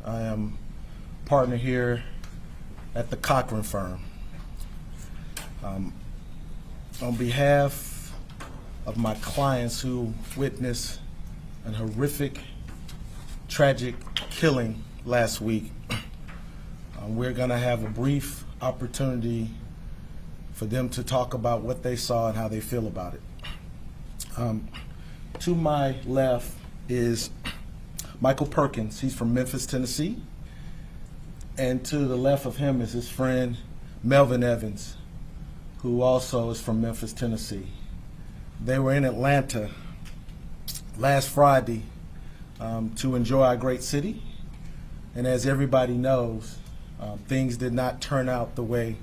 I am partner here at the Cochran firm. On behalf of my clients who witnessed an horrific, tragic killing last week, we're going to have a brief opportunity for them to talk about what they saw and how they feel about it. To my left is Michael Perkins. He's from Memphis, Tennessee. And to the left of him is his friend Melvin Evans, who also is from Memphis, Tennessee. They were in Atlanta last Friday to enjoy our great city. And as everybody knows, things did not turn out the way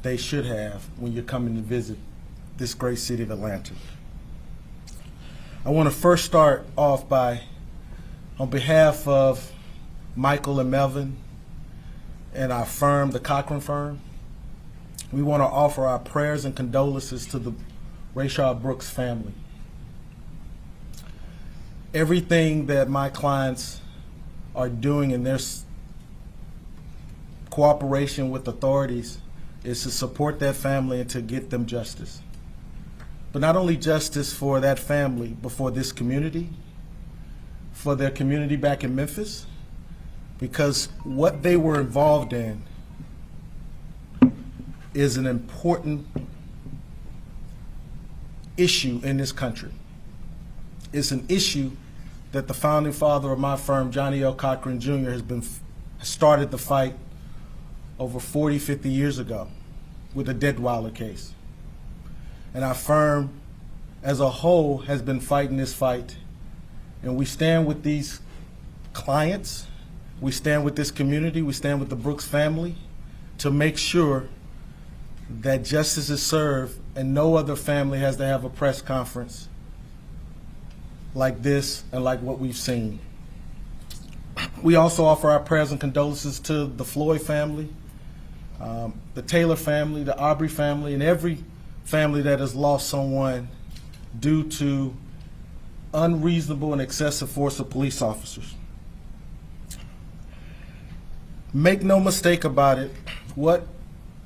they should have when you're coming to visit this great city of Atlanta. I want to first start off by, on behalf of Michael and Melvin and our firm, the Cochran firm, we want to offer our prayers and condolences to the Rayshard Brooks family. Everything that my clients are doing in their cooperation with authorities is to support that family and to get them justice. But not only justice for that family, but for this community, for their community back in Memphis, because what they were involved in is an important issue in this country. It's an issue that the founding father of my firm, Johnny L. Cochran Jr., started the fight over 40, 50 years ago with the Deadweiler case. And our firm as a whole has been fighting this fight. And we stand with these clients, we stand with this community, we stand with the Brooks family to make sure that justice is served and no other family has to have a press conference like this and like what we've seen. We also offer our prayers and condolences to the Floyd family, the Taylor family, the Aubrey family, and every family that has lost someone due to unreasonable and excessive force of police officers. Make no mistake about it, what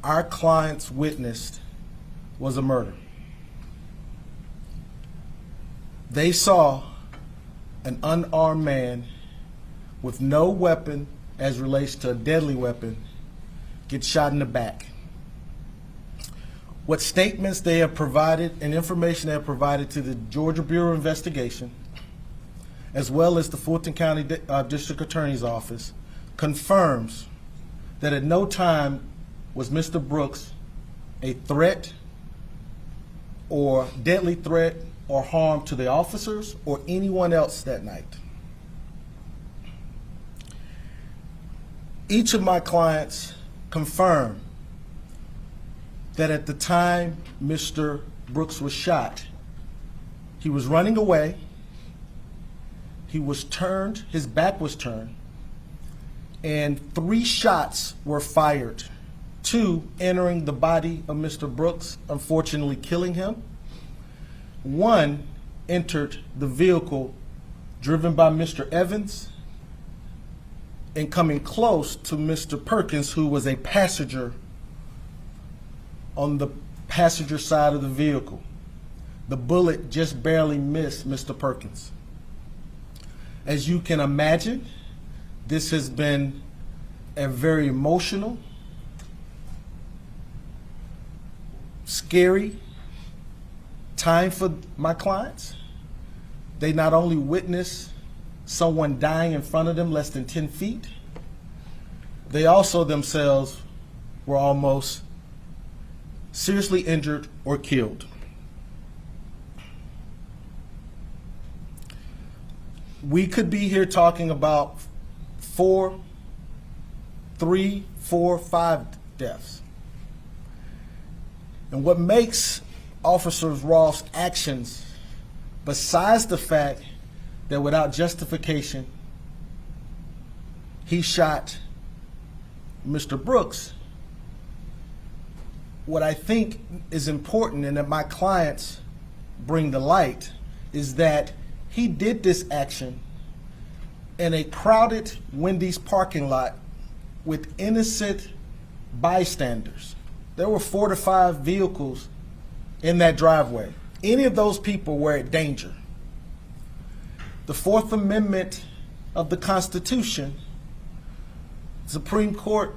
our clients witnessed was a murder. They saw an unarmed man with no weapon as relates to a deadly weapon get shot in the back. What statements they have provided and information they have provided to the Georgia Bureau of Investigation, as well as the Fulton County District Attorney's Office, confirms that at no time was Mr. Brooks a threat or deadly threat or harm to the officers or anyone else that night. Each of my clients confirm that at the time Mr. Brooks was shot, he was running away, he was turned, his back was turned, and 3 shots were fired, 2 entering the body of Mr. Brooks, unfortunately killing him. 1 entered the vehicle driven by Mr. Evans and coming close to Mr. Perkins, who was a passenger on the passenger side of the vehicle. The bullet just barely missed Mr. Perkins. As you can imagine, this has been a very emotional, scary time for my clients. They not only witnessed someone dying in front of them less than 10 feet, they also themselves were almost seriously injured or killed. We could be here talking about 3, 4, 5 deaths. And what makes Officer Rolfe's actions, besides the fact that without justification he shot Mr. Brooks, what I think is important and that my clients bring to light is that he did this action in a crowded Wendy's parking lot with innocent bystanders. There were 4 to 5 vehicles in that driveway. Any of those people were at danger. The Fourth Amendment of the Constitution, Supreme Court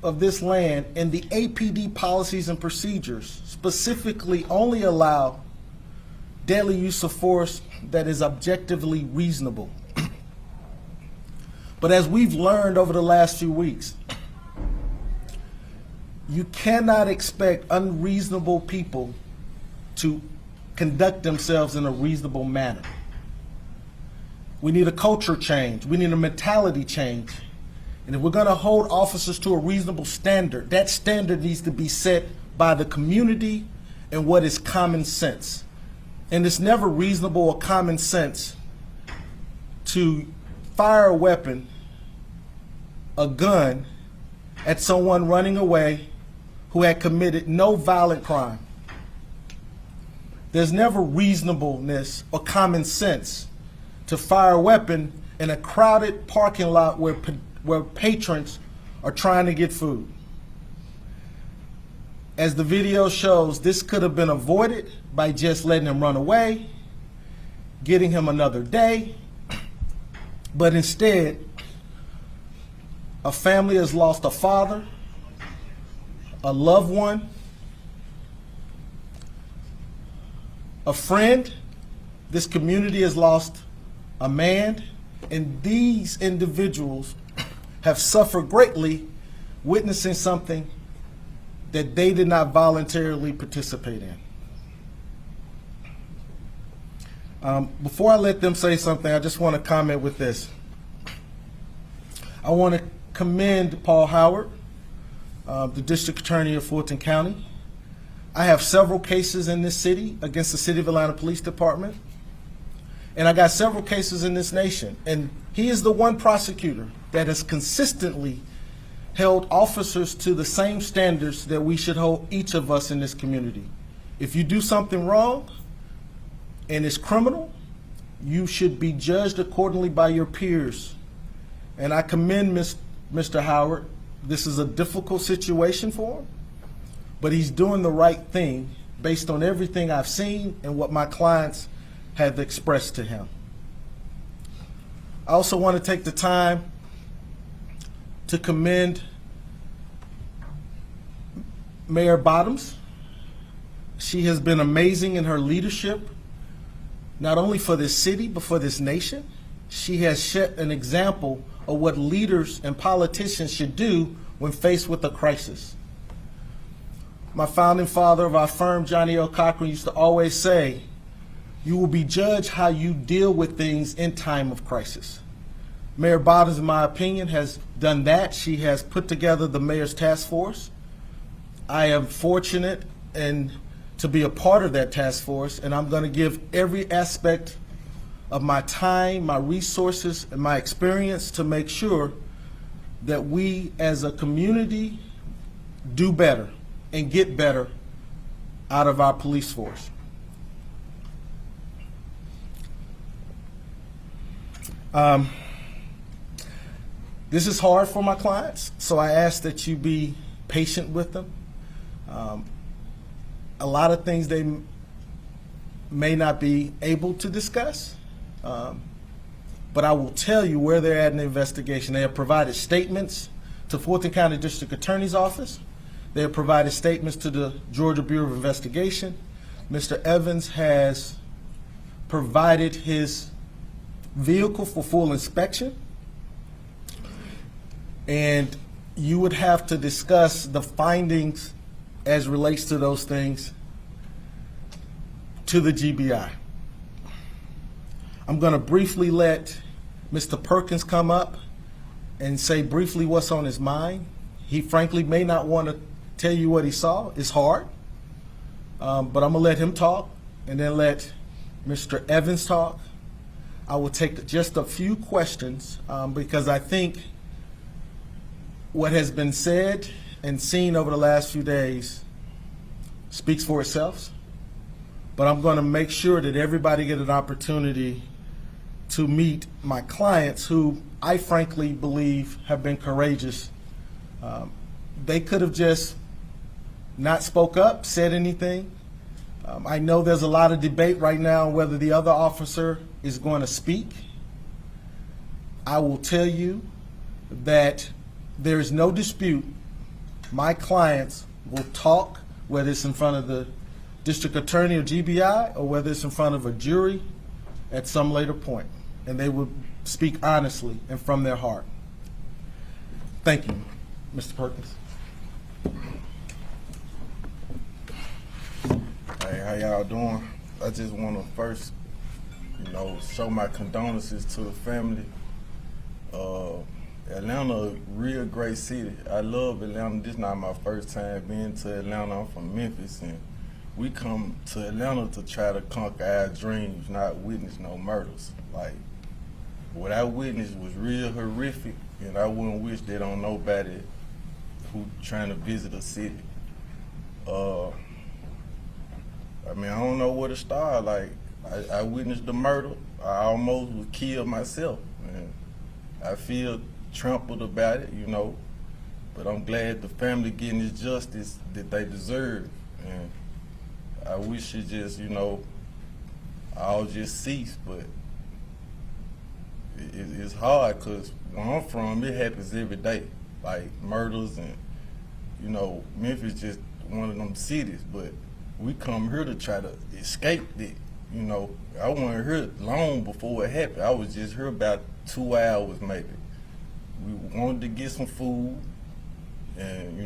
of this land, and the APD policies and procedures specifically only allow deadly use of force that is objectively reasonable. But as we've learned over the last few weeks, you cannot expect unreasonable people to conduct themselves in a reasonable manner. We need a culture change. We need a mentality change. And if we're going to hold officers to a reasonable standard, that standard needs to be set by the community and what is common sense. And it's never reasonable or common sense to fire a weapon, a gun, at someone running away who had committed no violent crime. There's never reasonableness or common sense to fire a weapon in a crowded parking lot where patrons are trying to get food. As the video shows, this could have been avoided by just letting him run away, getting him another day, but instead, a family has lost a father, a loved one, a friend. This community has lost a man, and these individuals have suffered greatly witnessing something that they did not voluntarily participate in. Before I let them say something, I just want to comment with this. I want to commend Paul Howard, the District Attorney of Fulton County. I have several cases in this city against the City of Atlanta Police Department, and I got several cases in this nation. And he is the one prosecutor that has consistently held officers to the same standards that we should hold each of us in this community. If you do something wrong and it's criminal, you should be judged accordingly by your peers. And I commend Mr. Howard. This is a difficult situation for him, but he's doing the right thing based on everything I've seen and what my clients have expressed to him. I also want to take the time to commend Mayor Bottoms. She has been amazing in her leadership, not only for this city, but for this nation. She has set an example of what leaders and politicians should do when faced with a crisis. My founding father of our firm, Johnny L. Cochran, used to always say, you will be judged how you deal with things in time of crisis. Mayor Bottoms, in my opinion, has done that. She has put together the Mayor's Task Force. I am fortunate to be a part of that task force, and I'm going to give every aspect of my time, my resources, and my experience to make sure that we as a community do better and get better out of our police force. This is hard for my clients, so I ask that you be patient with them. A lot of things they may not be able to discuss, but I will tell you where they're at in the investigation. They have provided statements to Fulton County District Attorney's Office. They have provided statements to the Georgia Bureau of Investigation. Mr. Evans has provided his vehicle for full inspection, and you would have to discuss the findings as relates to those things to the GBI. I'm going to briefly let Mr. Perkins come up and say briefly what's on his mind. He frankly may not want to tell you what he saw. It's hard, but I'm going to let him talk and then let Mr. Evans talk. I will take just a few questions because I think what has been said and seen over the last few days speaks for itself. But I'm going to make sure that everybody get an opportunity to meet my clients, who I frankly believe have been courageous. They could have just not spoke up, said anything. I know there's a lot of debate right now on whether the other officer is going to speak. I will tell you that there is no dispute. My clients will talk, whether it's in front of the district attorney or GBI, or whether it's in front of a jury at some later point, and they will speak honestly and from their heart. Thank you, Mr. Perkins. Hey, how y'all doing? I just want to first, show my condolences to the family. Atlanta, a real great city. I love Atlanta. This is not my first time being to Atlanta. I'm from Memphis, and we come to Atlanta to try to conquer our dreams, not witness no murders. Like, what I witnessed was real horrific, and I wouldn't wish that on nobody who trying to visit a city. I don't know where to start. Like, I witnessed the murder. I almost was killed myself, and I feel trampled about it, but I'm glad the family getting the justice that they deserve, and I wish it just, all just cease, but it's hard, because where I'm from, it happens every day, like murders, and, Memphis just one of them cities, but we come here to try to escape it, I wasn't here long before it happened. I was just here about 2 hours maybe. We wanted to get some food, and we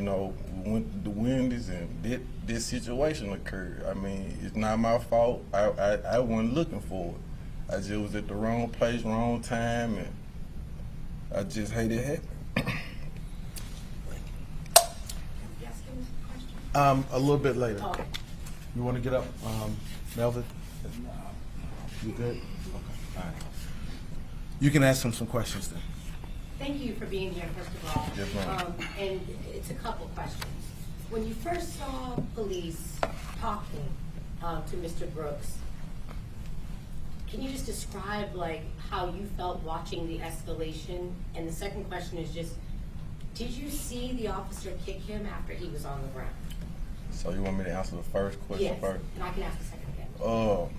went to the Wendy's, and this situation occurred. It's not my fault. I wasn't looking for it. I just was at the wrong place, wrong time, and I just hate it happening. A little bit later. Oh. You want to get up, Melvin? You good? Okay. All right. You can ask him some questions then. Thank you for being here, first of all. Yes, ma'am. And it's a couple questions. When you first saw police talking to Mr. Brooks, can you just describe how you felt watching the escalation? And the second question is just, did you see the officer kick him after he was on the ground? So you want me to answer the first question first? Yes, and I can ask the second again.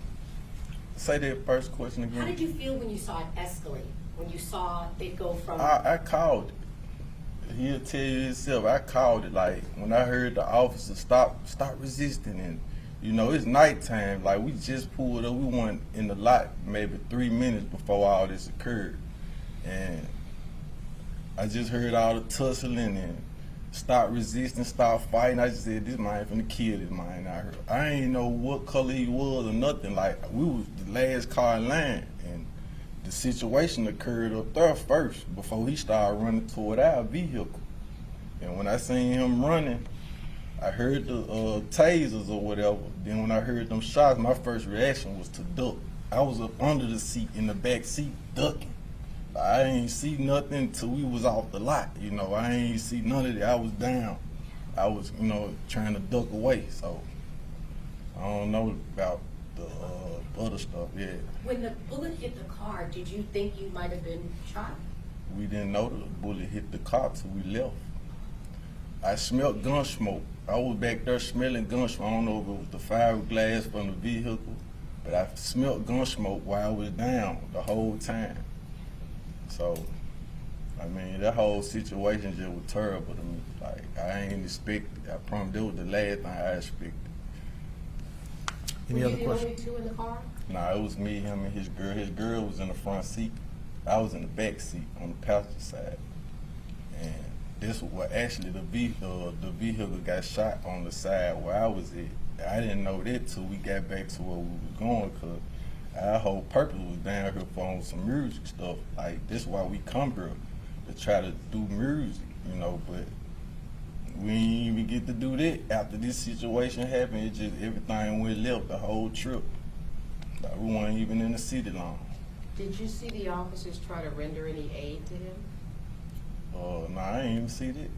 Say that first question again. How did you feel when you saw it escalate? When you saw it go from... I called it. He'll tell you himself. I called it. Like, when I heard the officer stop resisting, and it's nighttime. Like, we just pulled up. We went in the lot maybe 3 minutes before all this occurred, and I just heard all the tussling and stop resisting, stop fighting. I just said, this man finna kill this man out here. I ain't know what color he was or nothing. Like, we was the last car in line, and the situation occurred up there first before he started running toward our vehicle. And when I seen him running, I heard the tasers or whatever. Then when I heard them shots, my first reaction was to duck. I was up under the seat, in the back seat, ducking. I ain't see nothing till we was off the lot, I ain't see none of that. I was down. I was, trying to duck away, so I don't know about the other stuff yet. When the bullet hit the car, did you think you might have been shot? We didn't know the bullet hit the car till we left. I smelled gun smoke. I was back there smelling gun smoke. I don't know if it was the fiberglass from the vehicle, but I smelled gun smoke while I was down the whole time. So, that whole situation just was terrible to me. Like, I ain't expected. I promise that was the last thing I expected. Any other questions? Were you the only two in the car? Nah, it was me, him, and his girl. His girl was in the front seat. I was in the back seat on the passenger side. And this was what actually the vehicle got shot on the side where I was at. I didn't know that till we got back to where we was going, because our whole purpose was down here for some music stuff. Like, this is why we come here, to try to do music, but we didn't even get to do that. After this situation happened, it just, everything went left the whole trip. Like, we weren't even in the city long. Did you see the officers try to render any aid to him? No, I didn't even see that.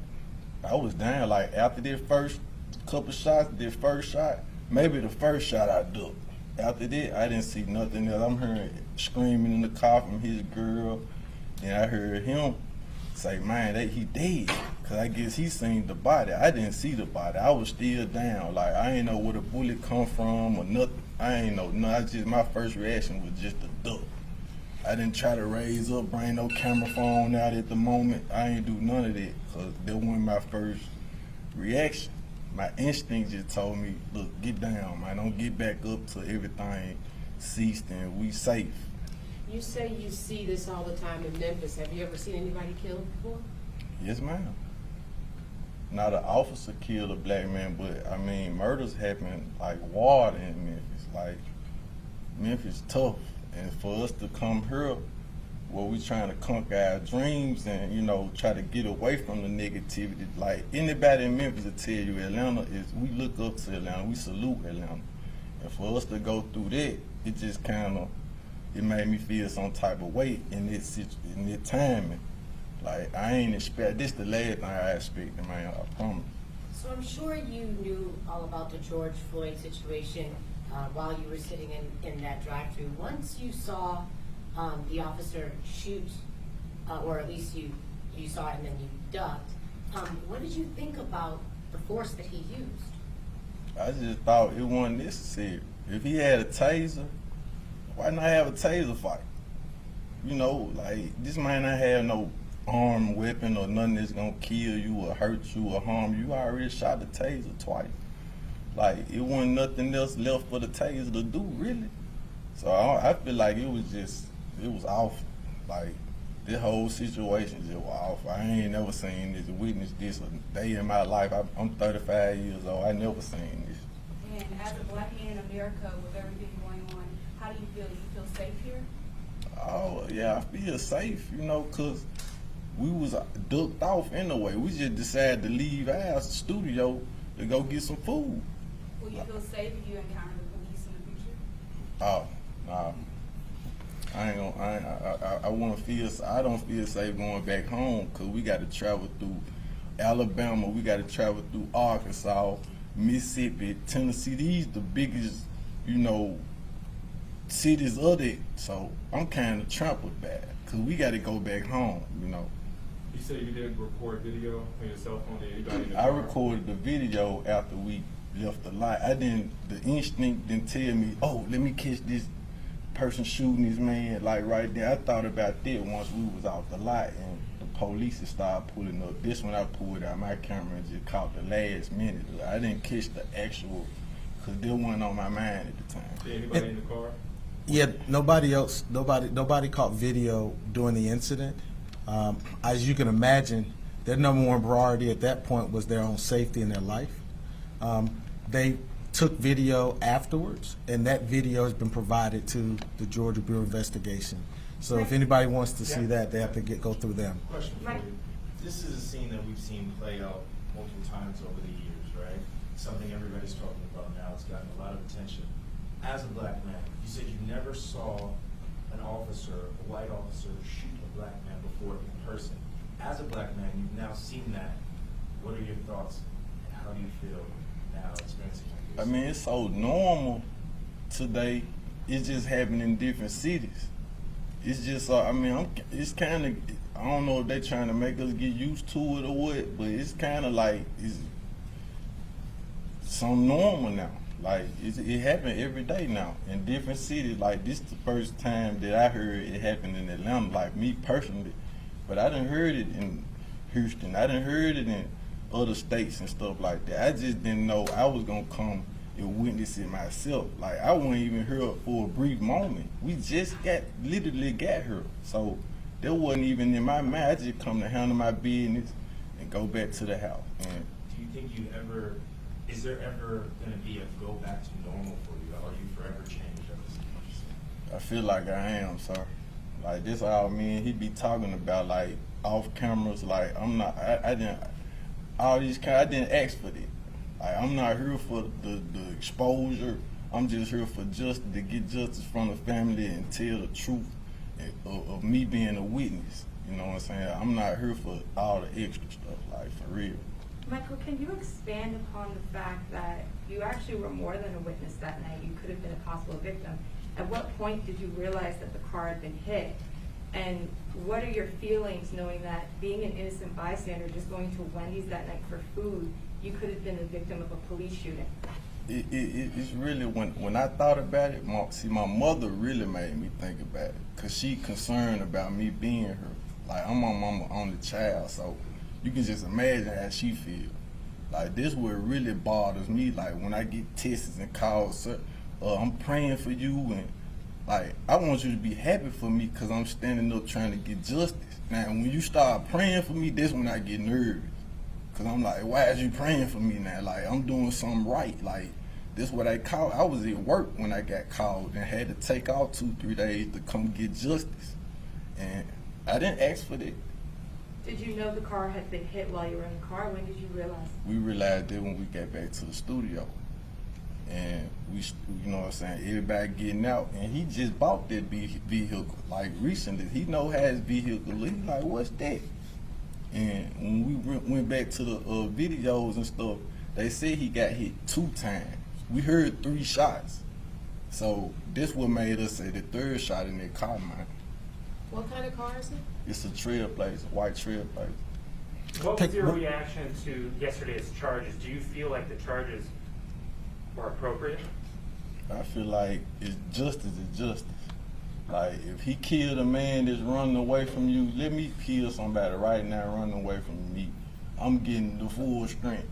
I was down, like, after that first couple shots, that first shot, maybe the first shot I ducked. after that, I didn't see nothing else. I'm hearing screaming in the car from his girl, and I heard him say, man, he dead. Cause I guess he seen the body. I didn't see the body. I was still down. Like, I ain't know where the bullet come from or nothing. I ain't know nothing. My first reaction was just a duck. I didn't try to raise up, bring no camera phone out at the moment. I ain't do none of that, cause that wasn't my first reaction. My instinct just told me, look, get down, man. Don't get back up till everything ceased and we safe. You say you see this all the time in Memphis. Have you ever seen anybody killed before? Yes, ma'am. Not an officer killed a black man, but I mean, murders happen like water in Memphis. Like, Memphis tough. And for us to come here, where we trying to conquer our dreams and, you know, try to get away from the negativity. Like, anybody in Memphis will tell you Atlanta is, we look up to Atlanta, we salute Atlanta. And for us to go through that, it just kind of, it made me feel some type of weight in this timing. Like, I ain't expect, this the last thing I expected, man, I promise. So I'm sure you knew all about the George Floyd situation while you were sitting in that drive-thru. Once you saw the officer shoot, or at least you saw it and then you ducked, what did you think about the force that he used? I just thought it wasn't necessary. If he had a taser, why not have a taser fight? You know, like, this might not have no armed weapon or nothing that's gonna kill you or hurt you or harm you. I already shot the taser twice. Like, it wasn't nothing else left for the taser to do, really. So I feel like it was awful. Like, this whole situation just was awful. I ain't never seen this, witnessed this a day in my life. I'm 35 years old. I never seen this. And as a black man in America, with everything going on, how do you feel? Do you feel safe here? Oh, yeah, I feel safe, you know, because we was ducked off anyway. We just decided to leave our studio to go get some food. Will you feel safe if you encounter the police in the future? Oh, nah. I don't feel safe going back home because we got to travel through Alabama, we got to travel through Arkansas, Mississippi, Tennessee. These the biggest, you know, cities of it. So I'm kind of trampled back because we got to go back home, you know. You said you didn't record video on your cell phone to anybody in the I car? recorded the video after we left the lot. The instinct didn't tell me, oh, let me catch this person shooting this man, like right there. I thought about that once we was out the lot and the police had started pulling up. This one I pulled out my camera and just caught the last minute. I didn't catch the actual, because there wasn't on my mind at the time. Did anybody in the car? Yeah, nobody caught video during the incident. As you can imagine, their number one priority at that point was their own safety and their life. They took video afterwards, and that video has been provided to the Georgia Bureau of Investigation. So if anybody wants to see that, they have to go through them. Question for you. This is a scene that we've seen play out multiple times over the years, right? Something everybody's talking about now. It's gotten a lot of attention. As a black man, you said you never saw an officer, a white officer, shoot a black man before in person. As a black man, you've now seen that. What are your thoughts, and how do you feel now experiencing this? I mean, it's so normal today. It's just happening in different cities. It's just, I mean, it's kind of, I don't know if they're trying to make us get used to it or what, but it's kind of like, it's some normal now. Like, it happen every day now in different cities. Like, this the first time that I heard it happen in Atlanta, like me personally. But I done heard it in Houston. I done heard it in other states and stuff like that. I just didn't know I was gonna come and witness it myself. Like, I wasn't even here for a brief moment. We just literally got here. So that wasn't even in my mind. I just come to handle my business and go back to the house. And do you think is there ever going to be a go back to normal for you? Or are you forever changed ever since? I feel like I am, sir. Like, this all me and he be talking about, like, off cameras. Like, I'm not, I didn't ask for that. Like, I'm not here for the exposure. I'm just here for to get justice from the family and tell the truth of me being a witness. You know what I'm saying? I'm not here for all the extra stuff, like, for real. Michael, can you expand upon the fact that you actually were more than a witness that night? You could have been a possible victim. At what point did you realize that the car had been hit? And what are your feelings knowing that being an innocent bystander, just going to Wendy's that night for food, you could have been the victim of a police shooting? It's really, when I thought about it, my mother really made me think about it, because she concerned about me being her. Like, I'm my mama only child, so you can just imagine how she feels. Like, this what really bothers me, like when I get texts and calls, sir, I'm praying for you, and like, I want you to be happy for me because I'm standing up trying to get justice. Now, when you start praying for me, that's when I get nervous. Because I'm like, why is you praying for me now? Like, I'm doing something right. Like, this what I called. I was at work when I got called and had to take off 2-3 days to come get justice. And I didn't ask for that. Did you know the car had been hit while you were in the car? When did you realize? We realized that when we got back to the studio. And we, you know what I'm saying, everybody getting out, and he just bought that vehicle, like recently. He know how his vehicle look. He like, what's that? And when we went back to the videos and stuff, they said he got hit 2 times. We heard 3 shots. So this what made us say the 3rd shot in that car, man. What kind of car is it? It's a Trailblazer, white Trailblazer. What was your reaction to yesterday's charges? Do you feel like the charges were appropriate? I feel like it's justice is justice. Like, if he killed a man that's running away from you, let me kill somebody right now running away from me. I'm getting the full strength.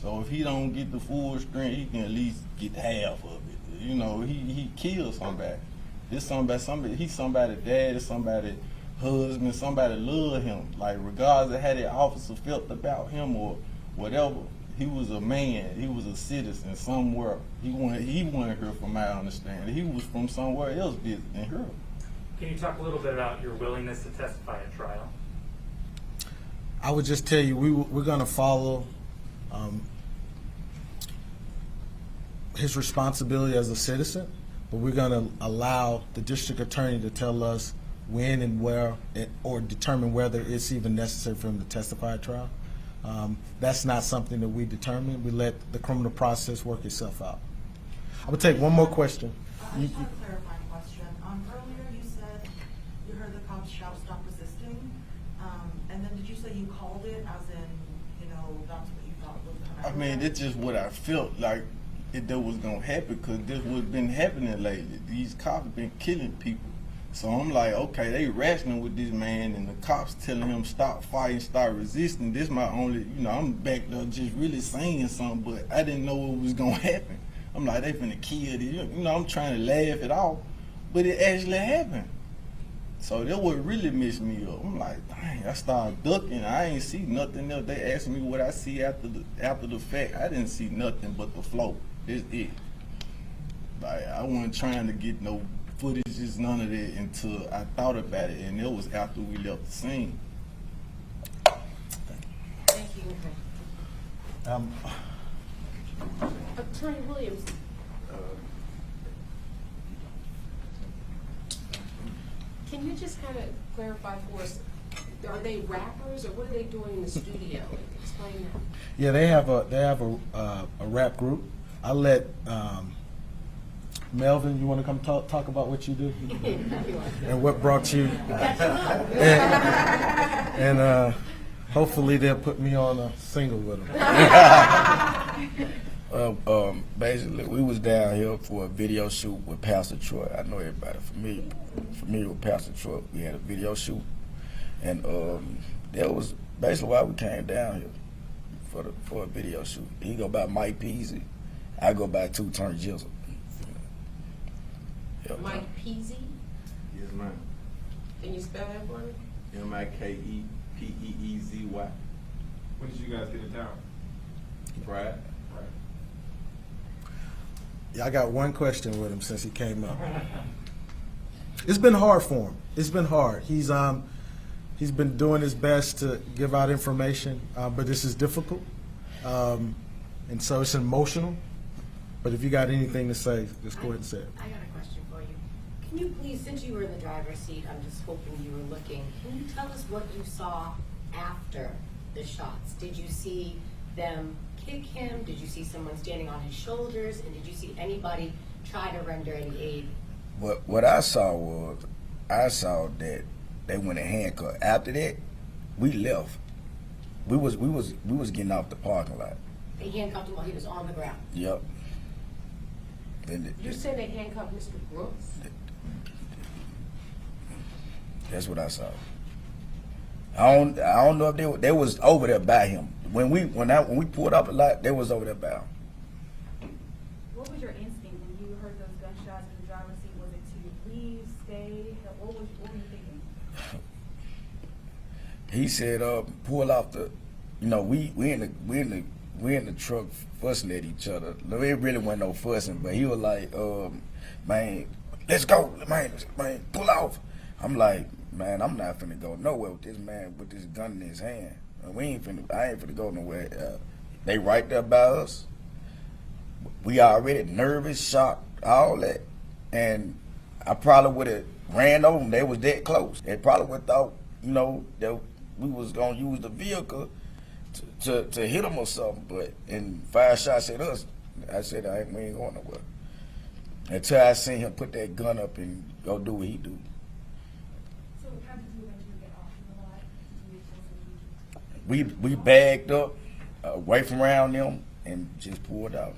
So if he don't get the full strength, he can at least get half of it. You know, he killed somebody. This somebody, he's somebody's dad, somebody's husband, somebody love him. Like, regardless of how the officer felt about him or whatever, he was a man, he was a citizen somewhere. He wanted her, from my understanding. He was from somewhere else than her. Can you talk a little bit about your willingness to testify at trial? I would just tell you, we're going to follow his responsibility as a citizen, but we're going to allow the district attorney to tell us when and where, or determine whether it's even necessary for him to testify at trial. That's not something that we determine. We let the criminal process work itself out. I would take one more question. I just have a clarifying question. Earlier you said you heard the cops shout, "Stop resisting," and then did you say you called it as in, you know, that's what you thought would come out? I mean, it's just what I felt like that was gonna happen, because this what's been happening lately. These cops been killing people. So I'm like, okay, they rationing with this man, and the cops telling him stop fighting, start resisting. This my only, you know, I'm back there just really saying something, but I didn't know what was gonna happen. I'm like, they finna kill this. You know, I'm trying to laugh it off, but it actually happened. So that what really messed me up. I'm like, dang, I started ducking. I ain't see nothing else. They asked me what I see after the fact. I didn't see nothing but the float. That's it. Like, I wasn't trying to get no footages, none of that, until I thought about it, and it was after we left the scene. Thank you. Attorney Williams, can you just kind of clarify for us, are they rappers or what are they doing in the studio? Explain that. Yeah, they have a rap group. I'll let Melvin, you want to come talk about what you do and what brought you, and hopefully they'll put me on a single with them. Basically, we was down here for a video shoot with Pastor Troy. I know everybody familiar with Pastor Troy. We had a video shoot, and that was basically why we came down here for a video shoot. He go by Mike Peasy, I go by Two Turn Jizzle. Yep. Mike Peasy, Yes, ma'am. can you spell that for me? MikePeezy. When did you guys get in town? Right. Right. Yeah, I got one question with him since he came up. It's been hard for him. It's been hard. He's been doing his best to give out information, but this is difficult, and so it's emotional. But if you got anything to say, just go ahead and say it. I got a question for you. Can you please, since you were in the driver's seat, I'm just hoping you were looking, can you tell us what you saw after the shots? Did you see them kick him? Did you see someone standing on his shoulders? And did you see anybody try to render any aid? What I saw that they went and handcuffed. After that, we left. We was getting off the parking lot. They handcuffed him while he was on the ground. Yep. And You're saying they handcuffed Mr. Brooks? that's what I saw. I don't know if they was over there by him. When we pulled up a lot, they was over there by him. What was your instinct when you heard those gunshots in the driver's seat? Was it to leave, stay? What were you thinking? He said, pull off the, we in the truck fussing at each other. There really wasn't no fussing, but he was like, man, let's go, man, pull off. I'm like, man, I'm not finna go nowhere with this man with this gun in his hand. I ain't finna go nowhere. They right there by us. We already nervous, shocked, all that. And I probably would have ran over them. They was that close. They probably would have thought, that we was gonna use the vehicle to hit them or something. But and 5 shots at us, I said, we ain't going nowhere. Until I seen him put that gun up and go do what he do. So how did you eventually get off the lot? We bagged up away from around them and just pulled out.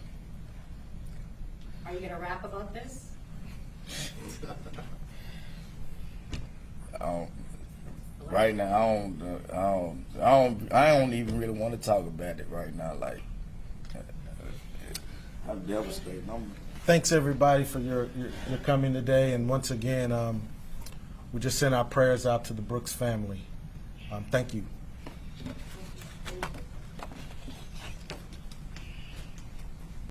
Are you gonna rap about this? Right now, I don't even really want to talk about it right now. Like, I'm devastated. Thanks everybody for your coming today, and once again, we just send our prayers out to the Brooks family. Thank you.